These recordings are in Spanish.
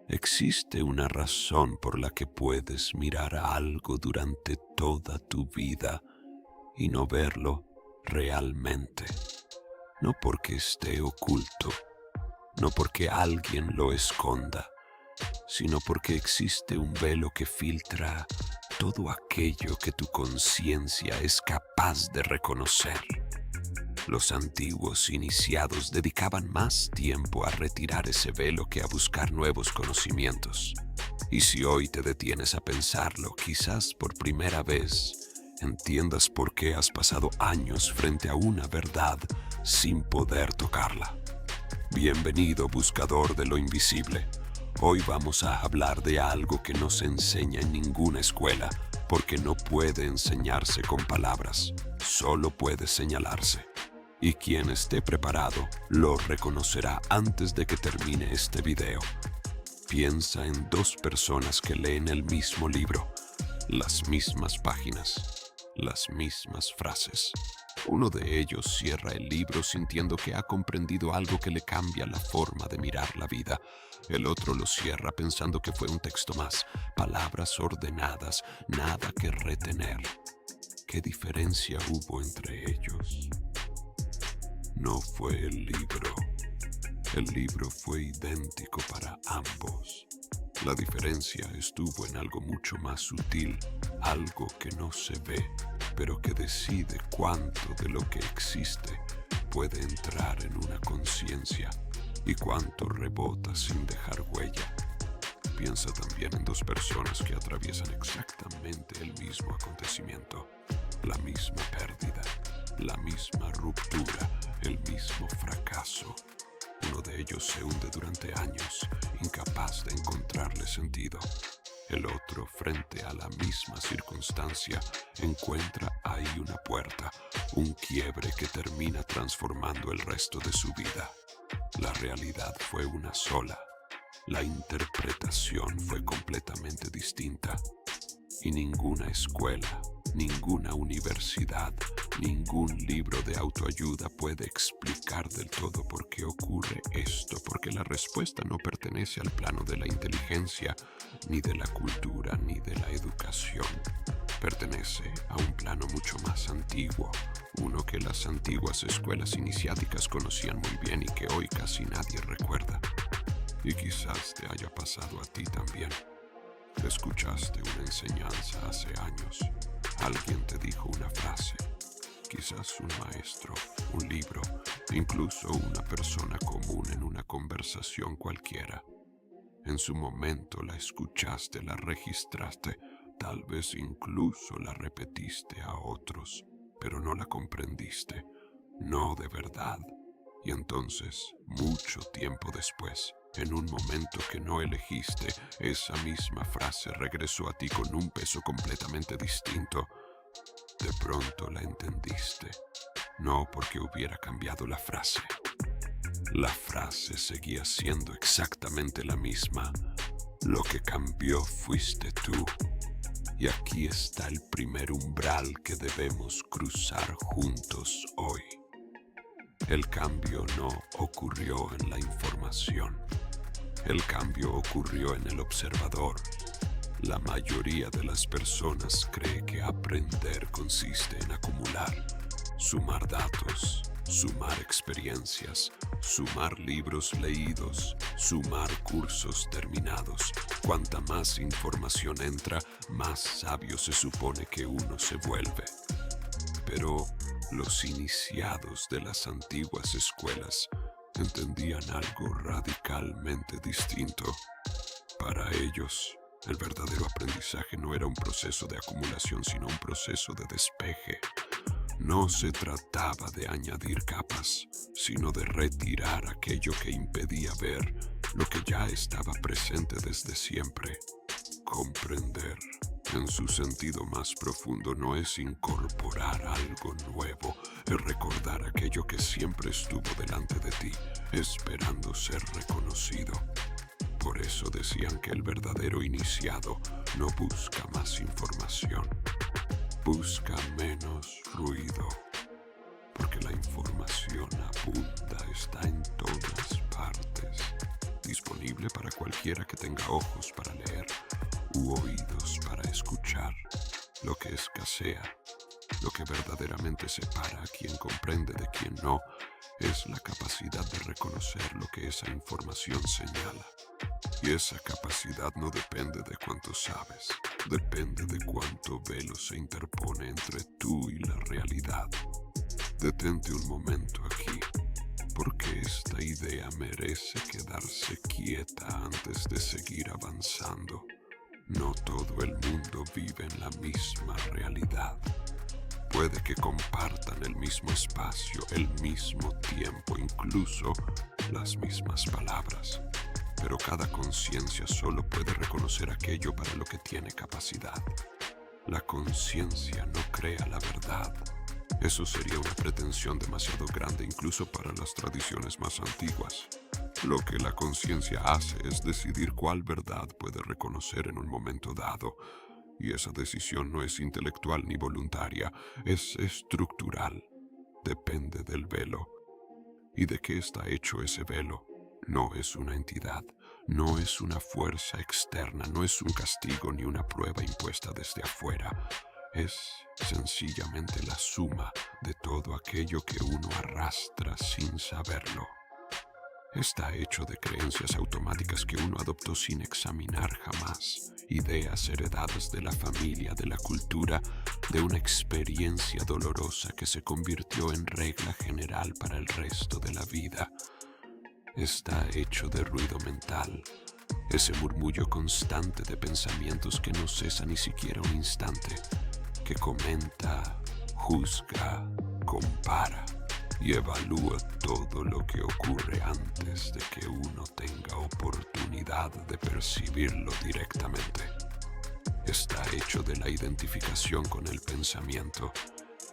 Existe una razón por la que puedes mirar algo durante toda tu vida y no verlo realmente. No porque esté oculto, no porque alguien lo esconda, sino porque existe un velo que filtra todo aquello que tu conciencia es capaz de reconocer. Los antiguos iniciados dedicaban más tiempo a retirar ese velo que a buscar nuevos conocimientos. Y si hoy te detienes a pensarlo, quizás por primera vez entiendas por qué has pasado años frente a una verdad sin poder tocarla. Bienvenido, buscador de lo invisible. Hoy vamos a hablar de algo que no se enseña en ninguna escuela, porque no puede enseñarse con palabras, solo puede señalarse. Y quien esté preparado lo reconocerá antes de que termine este video. Piensa en dos personas que leen el mismo libro, las mismas páginas, las mismas frases. Uno de ellos cierra el libro sintiendo que ha comprendido algo que le cambia la forma de mirar la vida. El otro lo cierra pensando que fue un texto más, palabras ordenadas, nada que retener. ¿Qué diferencia hubo entre ellos? No fue el libro. El libro fue idéntico para ambos. La diferencia estuvo en algo mucho más sutil, algo que no se ve, pero que decide cuánto de lo que existe puede entrar en una conciencia y cuánto rebota sin dejar huella. Piensa también en dos personas que atraviesan exactamente el mismo acontecimiento, la misma pérdida, la misma ruptura, el mismo fracaso. Uno de ellos se hunde durante años, incapaz de encontrarle sentido. El otro, frente a la misma circunstancia, encuentra ahí una puerta, un quiebre que termina transformando el resto de su vida. La realidad fue una sola. La interpretación fue completamente distinta. Y ninguna escuela, ninguna universidad, ningún libro de autoayuda puede explicar del todo por qué ocurre esto, porque la respuesta no pertenece al plano de la inteligencia, ni de la cultura, ni de la educación. Pertenece a un plano mucho más antiguo, uno que las antiguas escuelas iniciáticas conocían muy bien y que hoy casi nadie recuerda. Y quizás te haya pasado a ti también. Escuchaste una enseñanza hace años. Alguien te dijo una frase. Quizás un maestro, un libro, incluso una persona común en una conversación cualquiera. En su momento la escuchaste, la registraste, tal vez incluso la repetiste a otros, pero no la comprendiste, no de verdad. Y entonces, mucho tiempo después, en un momento que no elegiste, esa misma frase regresó a ti con un peso completamente distinto. De pronto la entendiste, no porque hubiera cambiado la frase. La frase seguía siendo exactamente la misma. Lo que cambió fuiste tú. Y aquí está el primer umbral que debemos cruzar juntos hoy. El cambio no ocurrió en la información. El cambio ocurrió en el observador. La mayoría de las personas cree que aprender consiste en acumular, sumar datos, sumar experiencias, sumar libros leídos, sumar cursos terminados. Cuanta más información entra, más sabio se supone que uno se vuelve. Pero los iniciados de las antiguas escuelas entendían algo radicalmente distinto. Para ellos, el verdadero aprendizaje no era un proceso de acumulación, sino un proceso de despeje. No se trataba de añadir capas, sino de retirar aquello que impedía ver lo que ya estaba presente desde siempre. Comprender, en su sentido más profundo, no es incorporar algo nuevo, es recordar aquello que siempre estuvo delante de ti, esperando ser reconocido. Por eso decían que el verdadero iniciado no busca más información, busca menos ruido, porque la información abunda, está en todas partes, disponible para cualquier cualquiera que tenga ojos para leer u oídos para escuchar. Lo que escasea, lo que verdaderamente separa a quien comprende de quien no, es la capacidad de reconocer lo que esa información señala. Y esa capacidad no depende de cuánto sabes, depende de cuánto velo se interpone entre tú y la realidad. Detente un momento aquí, porque esta idea merece quedarse quieta antes de seguir avanzando. No todo el mundo vive en la misma realidad. Puede que compartan el mismo espacio, el mismo tiempo, incluso las mismas palabras. Pero cada conciencia solo puede reconocer aquello para lo que tiene capacidad. La conciencia no crea la verdad. Eso sería una pretensión demasiado grande incluso para las tradiciones más antiguas. Lo que la conciencia hace es decidir cuál verdad puede reconocer en un momento dado. Y esa decisión no es intelectual ni voluntaria, es estructural. Depende del velo. ¿Y de qué está hecho ese velo? No es una entidad, no es una fuerza externa, no es un castigo ni una prueba impuesta desde afuera. Es sencillamente la suma de todo aquello que uno arrastra sin saberlo. Está hecho de creencias automáticas que uno adoptó sin examinar jamás, ideas heredadas de la familia, de la cultura, de una experiencia dolorosa que se convirtió en regla general para el resto de la vida. Está hecho de ruido mental, ese murmullo constante de pensamientos que no cesa ni siquiera un instante, que comenta, juzga, compara y evalúa todo lo que ocurre antes de que uno tenga oportunidad de percibirlo directamente. Está hecho de la identificación con el pensamiento,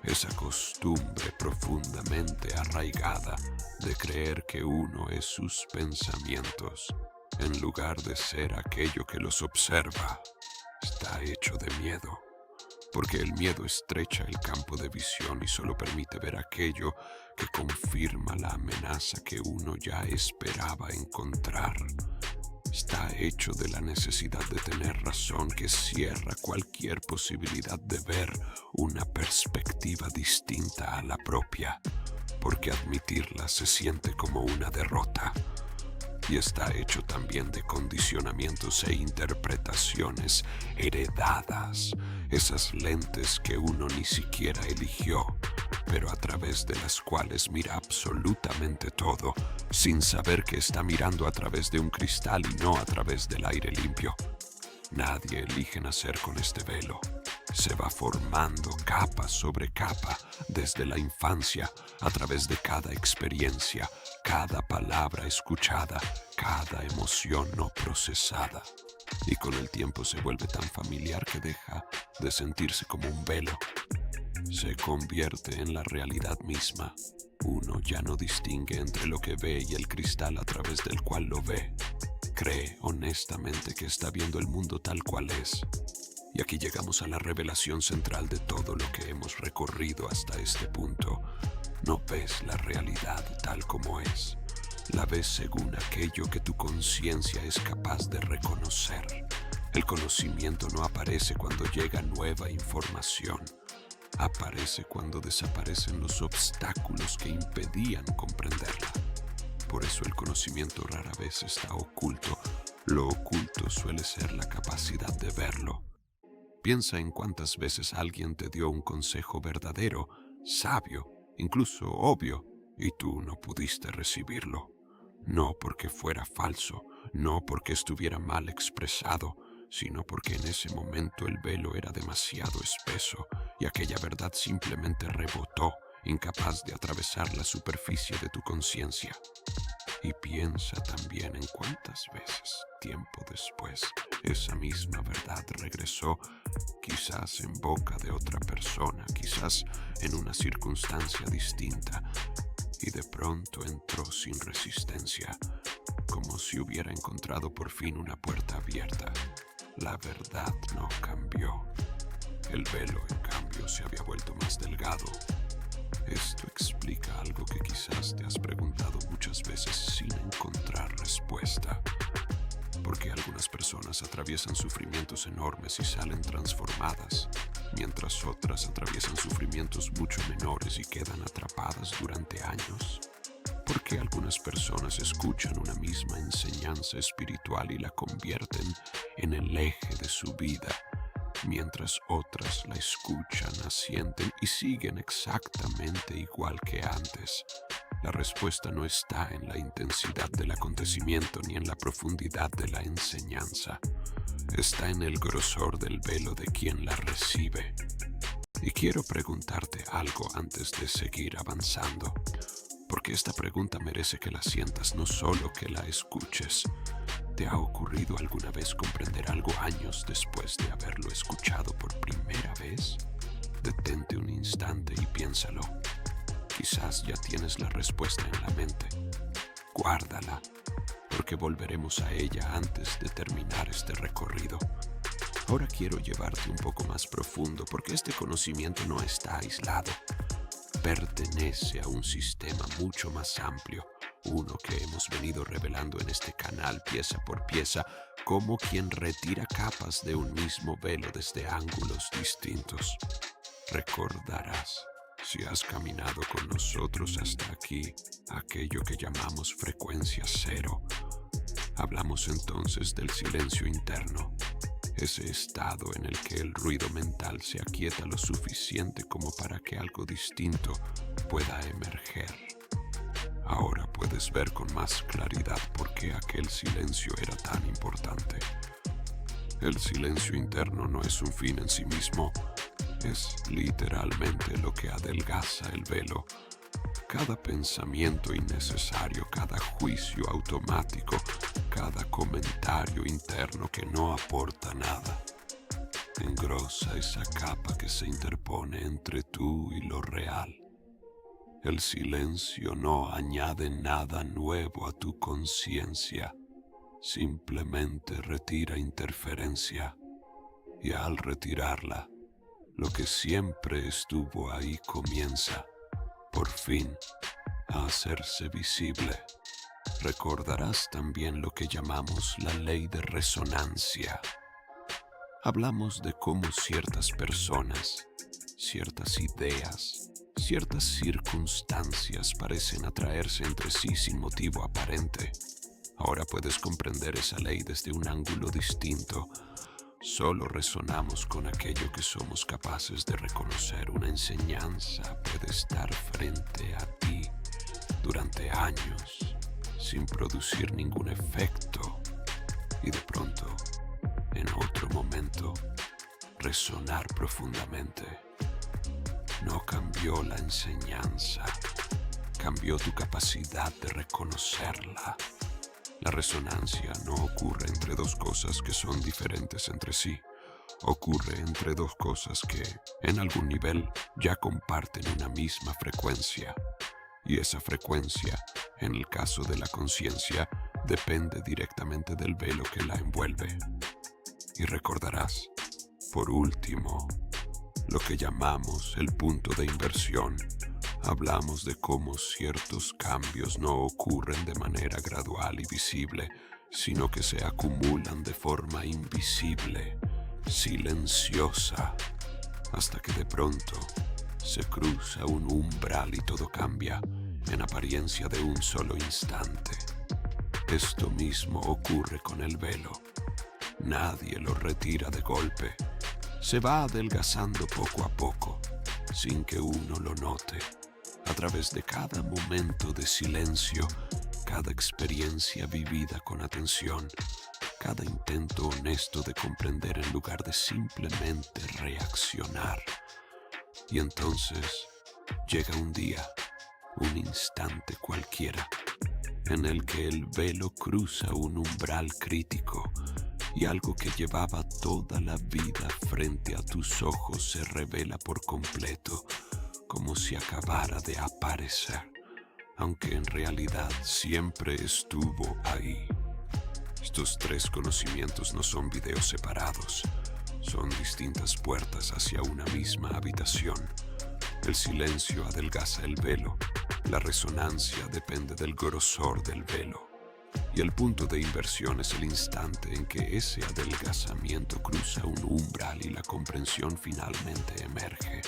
esa costumbre profundamente arraigada de creer que uno es sus pensamientos, en lugar de ser aquello que los observa. Está hecho de miedo, porque el miedo estrecha el campo de visión y solo permite ver aquello que confirma la amenaza que uno ya esperaba encontrar. Está hecho de la necesidad de tener razón que cierra cualquier posibilidad de ver una perspectiva distinta a la propia, porque admitirla se siente como una derrota. Y está hecho también de condicionamientos e interpretaciones heredadas, esas lentes que uno ni siquiera eligió, pero a través de las cuales mira absolutamente todo, sin saber que está mirando a través de un cristal y no a través del aire limpio. Nadie elige nacer con este velo. Se va formando capa sobre capa desde la infancia, a través de cada experiencia, cada palabra escuchada, cada emoción no procesada. Y con el tiempo se vuelve tan familiar que deja de sentirse como un velo. Se convierte en la realidad misma. Uno ya no distingue entre lo que ve y el cristal a través del cual lo ve. Cree honestamente que está viendo el mundo tal cual es. Y aquí llegamos a la revelación central de todo lo que hemos recorrido hasta este punto. No ves la realidad tal como es. La ves según aquello que tu conciencia es capaz de reconocer. El conocimiento no aparece cuando llega nueva información. Aparece cuando desaparecen los obstáculos que impedían comprenderla. Por eso el conocimiento rara vez está oculto. Lo oculto suele ser la capacidad de verlo. Piensa en cuántas veces alguien te dio un consejo verdadero, sabio, incluso obvio, y tú no pudiste recibirlo. No porque fuera falso, no porque estuviera mal expresado, sino porque en ese momento el velo era demasiado espeso y aquella verdad simplemente rebotó, incapaz de atravesar la superficie de tu conciencia. Y piensa también en cuántas veces, tiempo después, esa misma verdad regresó, quizás en boca de otra persona, quizás en una circunstancia distinta, y de pronto entró sin resistencia, como si hubiera encontrado por fin una puerta abierta. La verdad no cambió. El velo, en cambio, se había vuelto más delgado. Esto explica algo que quizás te has preguntado muchas veces sin encontrar respuesta. Porque algunas personas atraviesan sufrimientos enormes y salen transformadas, mientras otras atraviesan sufrimientos mucho menores y quedan atrapadas durante años. Porque algunas personas escuchan una misma enseñanza espiritual y la convierten en el eje de su vida, mientras otras la escuchan, asienten y siguen exactamente igual que antes. La respuesta no está en la intensidad del acontecimiento ni en la profundidad de la enseñanza. Está en el grosor del velo de quien la recibe. Y quiero preguntarte algo antes de seguir avanzando, porque esta pregunta merece que la sientas, no solo que la escuches. ¿Te ha ocurrido alguna vez comprender algo años después de haberlo escuchado por primera vez? Detente un instante y piénsalo. Quizás ya tienes la respuesta en la mente. Guárdala, porque volveremos a ella antes de terminar este recorrido. Ahora quiero llevarte un poco más profundo, porque este conocimiento no está aislado. Pertenece a un sistema mucho más amplio, uno que hemos venido revelando en este canal pieza por pieza, como quien retira capas de un mismo velo desde ángulos distintos. Recordarás, si has caminado con nosotros hasta aquí, aquello que llamamos frecuencia cero. Hablamos entonces del silencio interno, ese estado en el que el ruido mental se aquieta lo suficiente como para que algo distinto pueda emerger. Ahora puedes ver con más claridad por qué aquel silencio era tan importante. El silencio interno no es un fin en sí mismo, es literalmente lo que adelgaza el velo. Cada pensamiento innecesario, cada juicio automático, cada comentario interno que no aporta nada, engrosa esa capa que se interpone entre tú y lo real. El silencio no añade nada nuevo a tu conciencia, simplemente retira interferencia, y al retirarla, lo que siempre estuvo ahí comienza, por fin, a hacerse visible. Recordarás también lo que llamamos la ley de resonancia. Hablamos de cómo ciertas personas, ciertas ideas, ciertas circunstancias parecen atraerse entre sí sin motivo aparente. Ahora puedes comprender esa ley desde un ángulo distinto. Solo resonamos con aquello que somos capaces de reconocer. Una enseñanza puede estar frente a ti durante años sin producir ningún efecto y de pronto, en otro momento, resonar profundamente. No cambió la enseñanza, cambió tu capacidad de reconocerla. La resonancia no ocurre entre dos cosas que son diferentes entre sí. Ocurre entre dos cosas que, en algún nivel, ya comparten una misma frecuencia. Y esa frecuencia, en el caso de la conciencia, depende directamente del velo que la envuelve. Y recordarás, por último, lo que llamamos el punto de inversión. Hablamos de cómo ciertos cambios no ocurren de manera gradual y visible, sino que se acumulan de forma invisible, silenciosa, hasta que de pronto se cruza un umbral y todo cambia en apariencia de un solo instante. Esto mismo ocurre con el velo. Nadie lo retira de golpe. Se va adelgazando poco a poco, sin que uno lo note. A través de cada momento de silencio, cada experiencia vivida con atención, cada intento honesto de comprender en lugar de simplemente reaccionar. Y entonces llega un día, un instante cualquiera, en el que el velo cruza un umbral crítico y algo que llevaba toda la vida frente a tus ojos se revela por completo, como si acabara de aparecer, aunque en realidad siempre estuvo ahí. Estos tres conocimientos no son videos separados, son distintas puertas hacia una misma habitación. El silencio adelgaza el velo, la resonancia depende del grosor del velo, Y el punto de inversión es el instante en que ese adelgazamiento cruza un umbral y la comprensión finalmente emerge.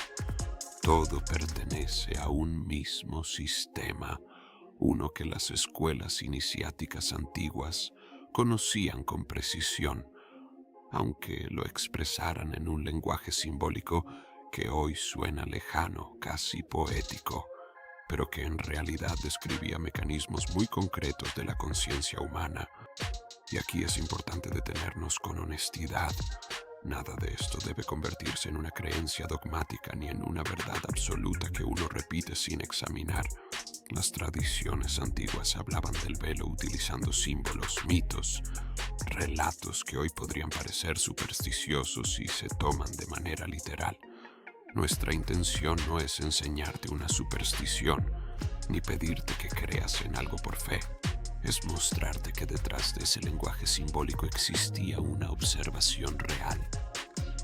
Todo pertenece a un mismo sistema, uno que las escuelas iniciáticas antiguas conocían con precisión, aunque lo expresaran en un lenguaje simbólico que hoy suena lejano, casi poético, pero que en realidad describía mecanismos muy concretos de la conciencia humana. Y aquí es importante detenernos con honestidad. Nada de esto debe convertirse en una creencia dogmática ni en una verdad absoluta que uno repite sin examinar. Las tradiciones antiguas hablaban del velo utilizando símbolos, mitos, relatos que hoy podrían parecer supersticiosos si se toman de manera literal. Nuestra intención no es enseñarte una superstición, ni pedirte que creas en algo por fe. Es mostrarte que detrás de ese lenguaje simbólico existía una observación real,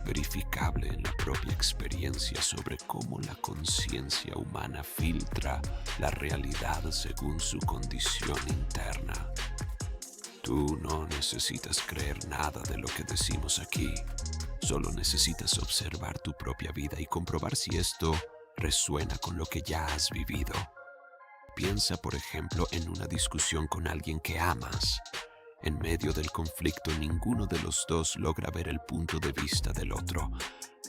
verificable en la propia experiencia sobre cómo la conciencia humana filtra la realidad según su condición interna. Tú no necesitas creer nada de lo que decimos aquí. Solo necesitas observar tu propia vida y comprobar si esto resuena con lo que ya has vivido. Piensa, por ejemplo, en una discusión con alguien que amas. En medio del conflicto, ninguno de los dos logra ver el punto de vista del otro.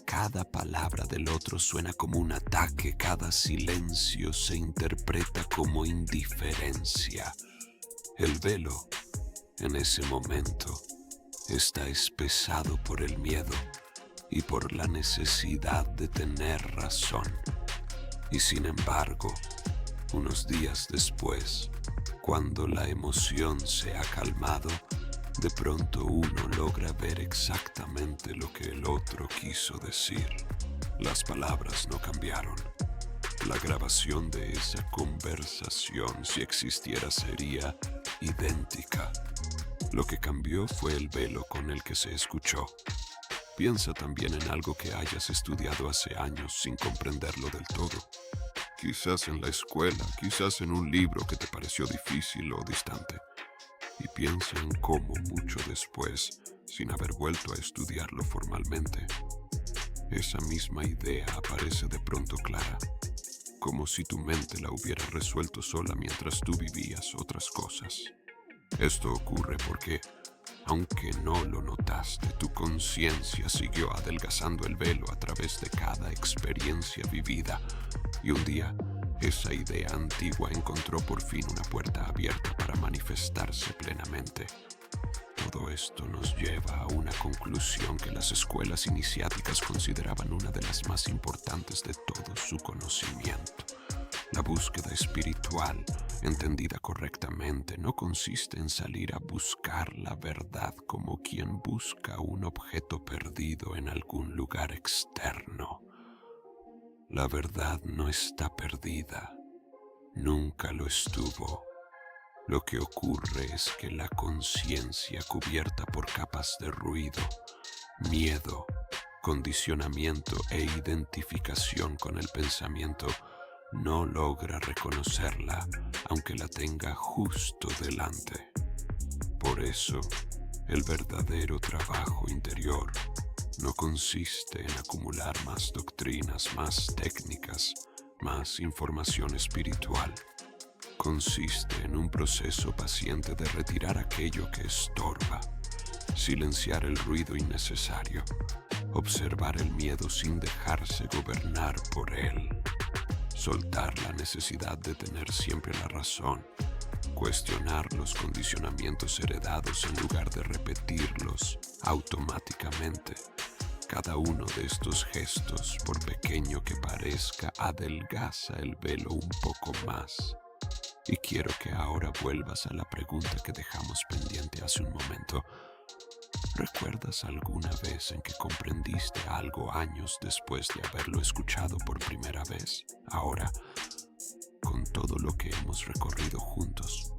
Cada palabra del otro suena como un ataque, cada silencio se interpreta como indiferencia. El velo, en ese momento, está espesado por el miedo y por la necesidad de tener razón. Y sin embargo, unos días después, cuando la emoción se ha calmado, de pronto uno logra ver exactamente lo que el otro quiso decir. Las palabras no cambiaron. La grabación de esa conversación, si existiera, sería idéntica. Lo que cambió fue el velo con el que se escuchó. Piensa también en algo que hayas estudiado hace años sin comprenderlo del todo. Quizás en la escuela, quizás en un libro que te pareció difícil o distante. Y piensa en cómo mucho después, sin haber vuelto a estudiarlo formalmente, esa misma idea aparece de pronto clara, como si tu mente la hubiera resuelto sola mientras tú vivías otras cosas. Esto ocurre porque, aunque no lo notaste, tu conciencia siguió adelgazando el velo a través de cada experiencia vivida, y un día esa idea antigua encontró por fin una puerta abierta para manifestarse plenamente. Todo esto nos lleva a una conclusión que las escuelas iniciáticas consideraban una de las más importantes de todo su conocimiento. La búsqueda espiritual, entendida correctamente, no consiste en salir a buscar la verdad como quien busca un objeto perdido en algún lugar externo. La verdad no está perdida, nunca lo estuvo. Lo que ocurre es que la conciencia, cubierta por capas de ruido, miedo, condicionamiento e identificación con el pensamiento, no logra reconocerla, aunque la tenga justo delante. Por eso, el verdadero trabajo interior no consiste en acumular más doctrinas, más técnicas, más información espiritual. Consiste en un proceso paciente de retirar aquello que estorba, silenciar el ruido innecesario, observar el miedo sin dejarse gobernar por él, soltar la necesidad de tener siempre la razón, cuestionar los condicionamientos heredados en lugar de repetirlos automáticamente. Cada uno de estos gestos, por pequeño que parezca, adelgaza el velo un poco más. Y quiero que ahora vuelvas a la pregunta que dejamos pendiente hace un momento. ¿Recuerdas alguna vez en que comprendiste algo años después de haberlo escuchado por primera vez? Ahora, con todo lo que hemos recorrido juntos,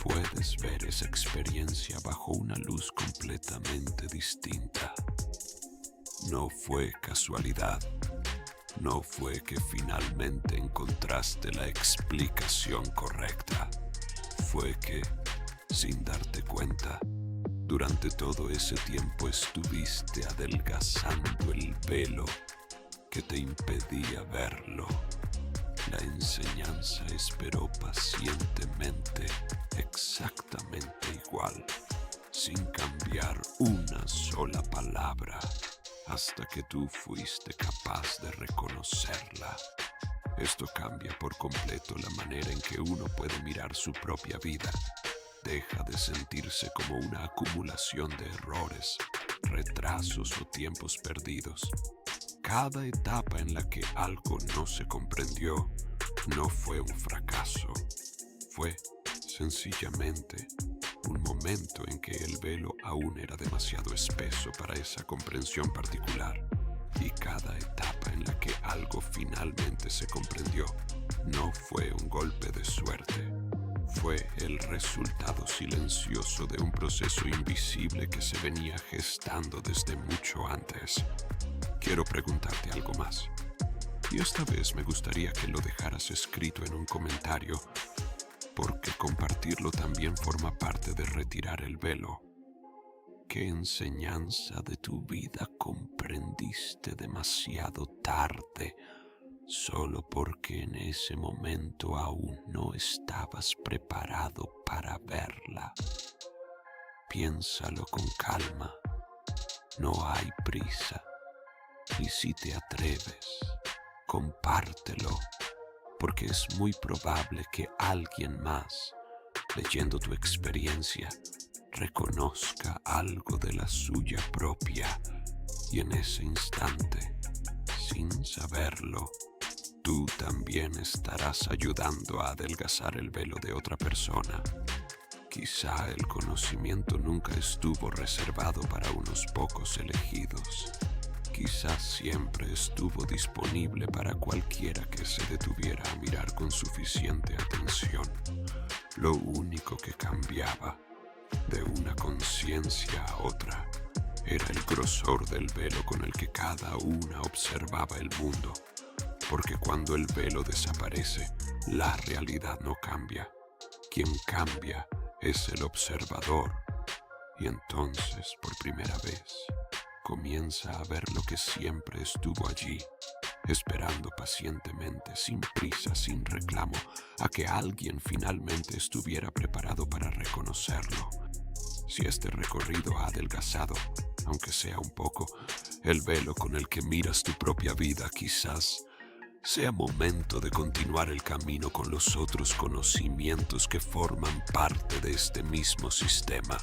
puedes ver esa experiencia bajo una luz completamente distinta. No fue casualidad. No fue que finalmente encontraste la explicación correcta. Fue que, sin darte cuenta. Durante todo ese tiempo estuviste adelgazando el velo que te impedía verlo. La enseñanza esperó pacientemente, exactamente igual, sin cambiar una sola palabra, hasta que tú fuiste capaz de reconocerla. Esto cambia por completo la manera en que uno puede mirar su propia vida. Deja de sentirse como una acumulación de errores, retrasos o tiempos perdidos. Cada etapa en la que algo no se comprendió no fue un fracaso, fue sencillamente un momento en que el velo aún era demasiado espeso para esa comprensión particular. Y cada etapa en la que algo finalmente se comprendió no fue un golpe de suerte. Fue el resultado silencioso de un proceso invisible que se venía gestando desde mucho antes. Quiero preguntarte algo más. Y esta vez me gustaría que lo dejaras escrito en un comentario, porque compartirlo también forma parte de retirar el velo. ¿Qué enseñanza de tu vida comprendiste demasiado tarde, solo porque en ese momento aún no estabas preparado para verla? Piénsalo con calma, no hay prisa, y si te atreves, compártelo, porque es muy probable que alguien más, leyendo tu experiencia, reconozca algo de la suya propia, y en ese instante, sin saberlo, tú también estarás ayudando a adelgazar el velo de otra persona. Quizá el conocimiento nunca estuvo reservado para unos pocos elegidos. Quizás siempre estuvo disponible para cualquiera que se detuviera a mirar con suficiente atención. Lo único que cambiaba de una conciencia a otra era el grosor del velo con el que cada una observaba el mundo, porque cuando el velo desaparece, la realidad no cambia. Quien cambia es el observador, y entonces, por primera vez, comienza a ver lo que siempre estuvo allí, esperando pacientemente, sin prisa, sin reclamo, a que alguien finalmente estuviera preparado para reconocerlo. Si este recorrido ha adelgazado, aunque sea un poco, el velo con el que miras tu propia vida, quizás sea momento de continuar el camino con los otros conocimientos que forman parte de este mismo sistema.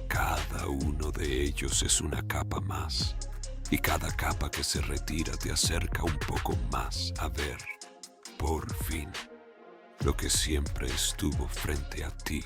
Cada uno de ellos es una capa más, y cada capa que se retira te acerca un poco más a ver, por fin, lo que siempre estuvo frente a ti.